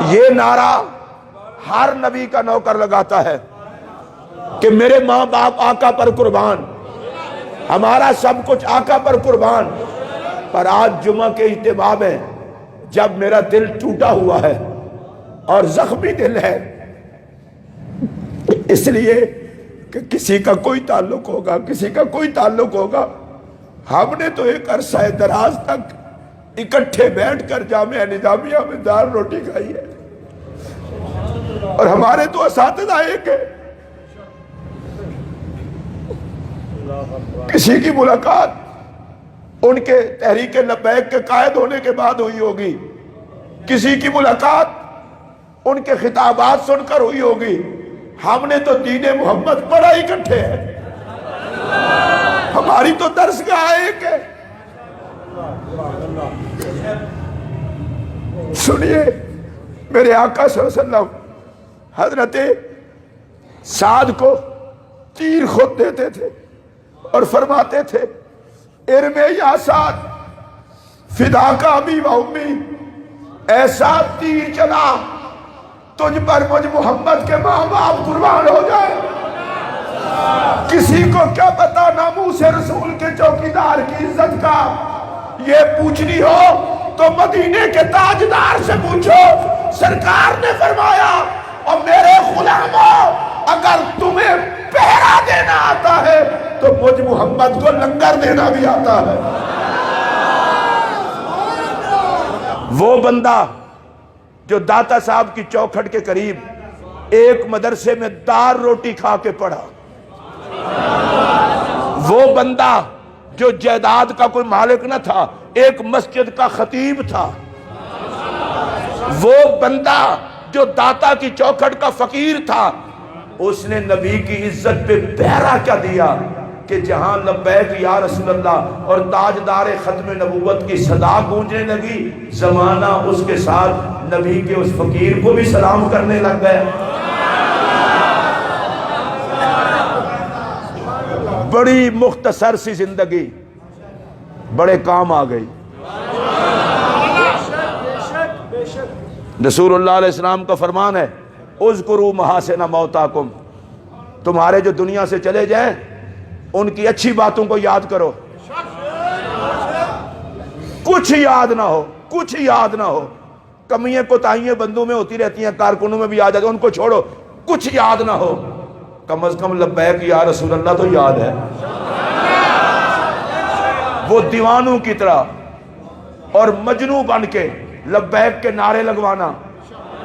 یہ نعرہ ہر نبی کا نوکر لگاتا ہے کہ میرے ماں باپ آقا پر قربان، ہمارا سب کچھ آقا پر قربان۔ پر آج جمعہ کے اجتماع میں جب میرا دل ٹوٹا ہوا ہے اور زخمی دل ہے، اس لیے کہ کسی کا کوئی تعلق ہوگا، کسی کا کوئی تعلق ہوگا۔ ہم نے تو ایک عرصہ دراز تک اکٹھے بیٹھ کر جامعہ نظامیہ میں دار روٹی کھائی ہے، اور ہمارے تو اساتذہ ایک ہے۔ کسی کی ملاقات ان کے تحریک لبیک کے قائد ہونے کے بعد ہوئی ہوگی، کسی کی ملاقات ان کے خطابات سن کر ہوئی ہوگی۔ ہم نے تو دین محمد پڑھا اکٹھے ہے، ہماری تو درسگاہ ایک ہے۔ سنیے، میرے آقا صلی اللہ علیہ وسلم حضرت سعد کو تیر خود دیتے تھے اور فرماتے تھے ارمے یا سعد فدا کا ابی و امی، اے سعد تیر چلا، تجھ پر مجھ محمد کے ماں باپ قربان ہو جائے۔ کسی کو کیا پتا ناموس رسول کے چوکیدار کی عزت کا، یہ پوچھنی ہو تو مدینے کے تاجدار سے پوچھو۔ سرکار نے فرمایا اور میرے غلاموں، اگر تمہیں پہرا دینا آتا ہے تو مجھ محمد کو لنگر دینا بھی آتا ہے۔ وہ بندہ جو داتا صاحب کی چوکھٹ کے قریب ایک مدرسے میں دار روٹی کھا کے پڑھا، وہ بندہ جو جائیداد کا کوئی مالک نہ تھا، ایک مسجد کا خطیب تھا، وہ بندہ جو داتا کی چوکھٹ کا فقیر تھا، اس نے نبی کی عزت پہ پہرا کیا دیا کہ جہاں لبیک یا رسول اللہ اور تاجدار ختم نبوت کی صدا گونجنے لگی، زمانہ اس کے ساتھ نبی کے اس فقیر کو بھی سلام کرنے لگ گیا۔ بڑی مختصر سی زندگی بڑے کام آ گئی۔ رسول اللہ علیہ السلام کا فرمان ہے اذکروا محاسن موتاکم، تمہارے جو دنیا سے چلے جائیں ان کی اچھی باتوں کو یاد کرو، کچھ یاد نہ ہو، کچھ یاد نہ ہو۔ کمیاں کوتاہیاں بندوں میں ہوتی رہتی ہیں، کارکنوں میں بھی آ جاتی ہیں، ان کو چھوڑو، کچھ یاد نہ ہو۔ کم از کم لبیک یا رسول اللہ تو یاد ہے۔ وہ دیوانوں کی طرح اور مجنوں بن کے لبیک کے نعرے لگوانا،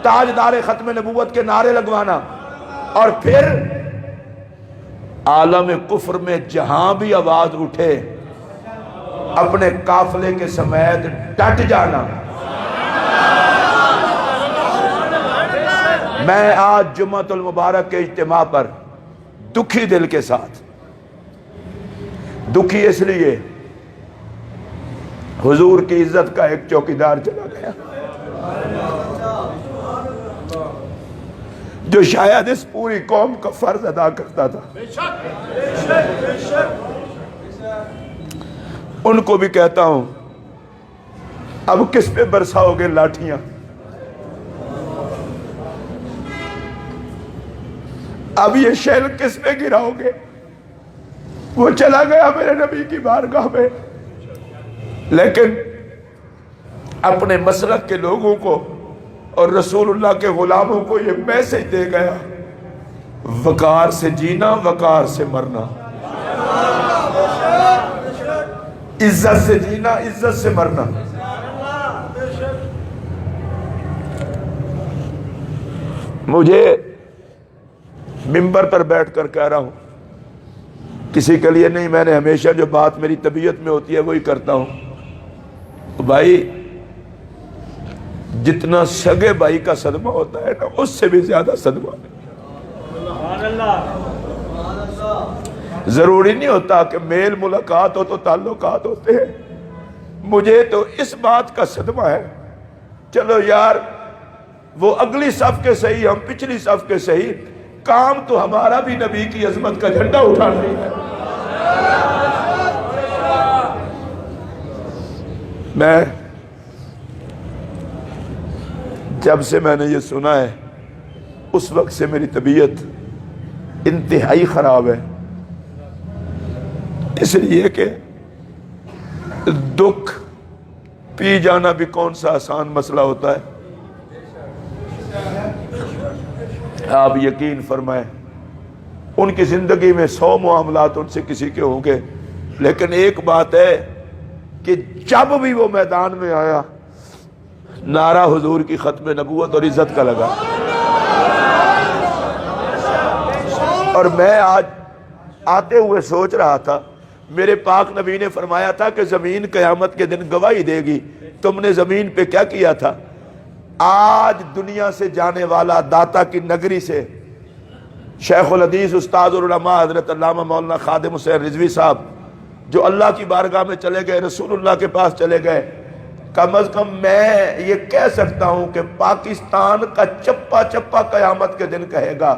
تاجدار ختم نبوت کے نعرے لگوانا، اور پھر عالم کفر میں جہاں بھی آواز اٹھے اپنے قافلے کے سمیت ڈٹ جانا۔ میں آج جمعۃ المبارک کے اجتماع پر دکھی دل کے ساتھ، دکھی اس لیے حضور کی عزت کا ایک چوکیدار چلا گیا جو شاید اس پوری قوم کا فرض ادا کرتا تھا۔ ان کو بھی کہتا ہوں اب کس پہ برساؤ گے لاٹھیاں؟ اب یہ شیل کس پہ گراؤ گے؟ وہ چلا گیا میرے نبی کی بارگاہ میں، لیکن اپنے مسلک کے لوگوں کو اور رسول اللہ کے غلاموں کو یہ میسج دے گیا، وقار سے جینا، وقار سے مرنا، عزت سے جینا، عزت سے مرنا۔ مجھے منبر پر بیٹھ کر کہہ رہا ہوں، کسی کے لیے نہیں، میں نے ہمیشہ جو بات میری طبیعت میں ہوتی ہے وہی کرتا ہوں۔ بھائی جتنا سگے بھائی کا صدمہ ہوتا ہے نا، اس سے بھی زیادہ صدمہ ہے۔ ضروری نہیں ہوتا کہ میل ملاقات ہو تو تعلقات ہوتے ہیں۔ مجھے تو اس بات کا صدمہ ہے، چلو یار وہ اگلی صف کے صحیح، ہم پچھلی صف کے صحیح، کام تو ہمارا بھی نبی کی عظمت کا جھنڈا اٹھانا ہی ہے۔ میں جب سے میں نے یہ سنا ہے اس وقت سے میری طبیعت انتہائی خراب ہے، اس لیے کہ دکھ پی جانا بھی کون سا آسان مسئلہ ہوتا ہے۔ آپ یقین فرمائیں ان کی زندگی میں 100 معاملات ان سے کسی کے ہوں گے، لیکن ایک بات ہے کہ جب بھی وہ میدان میں آیا نعرہ حضور کی ختم نبوت اور عزت کا لگا۔ اور میں آج آتے ہوئے سوچ رہا تھا، میرے پاک نبی نے فرمایا تھا کہ زمین قیامت کے دن گواہی دے گی تم نے زمین پہ کیا کیا تھا۔ آج دنیا سے جانے والا داتا کی نگری سے شیخ الحدیث استاد العلماء حضرت علامہ مولانا خادم حسین رضوی صاحب جو اللہ کی بارگاہ میں چلے گئے، رسول اللہ کے پاس چلے گئے، کم از کم میں یہ کہہ سکتا ہوں کہ پاکستان کا چپا چپا قیامت کے دن کہے گا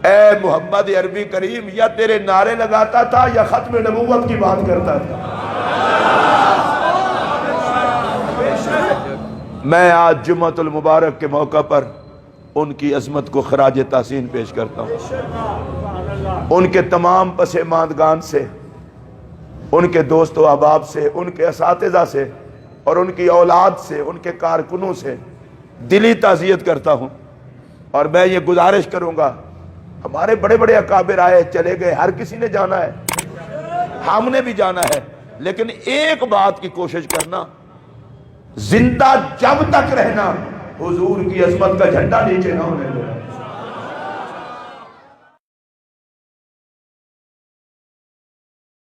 اے محمد عربی کریم، یا تیرے نعرے لگاتا تھا یا ختم نبوت کی بات کرتا تھا۔ میں آج جمعۃ المبارک کے موقع پر ان کی عظمت کو خراج تحسین پیش کرتا ہوں۔ ان کے تمام پسماندگان سے، ان کے دوست و احباب سے، ان کے اساتذہ سے اور ان کی اولاد سے، ان کے کارکنوں سے دلی تعزیت کرتا ہوں۔ اور میں یہ گزارش کروں گا، ہمارے بڑے بڑے اکابر آئے چلے گئے، ہر کسی نے جانا ہے، ہم نے بھی جانا ہے، لیکن ایک بات کی کوشش کرنا، زندہ جب تک رہنا حضور کی عظمت کا جھنڈا نیچے نہ ہونے دو۔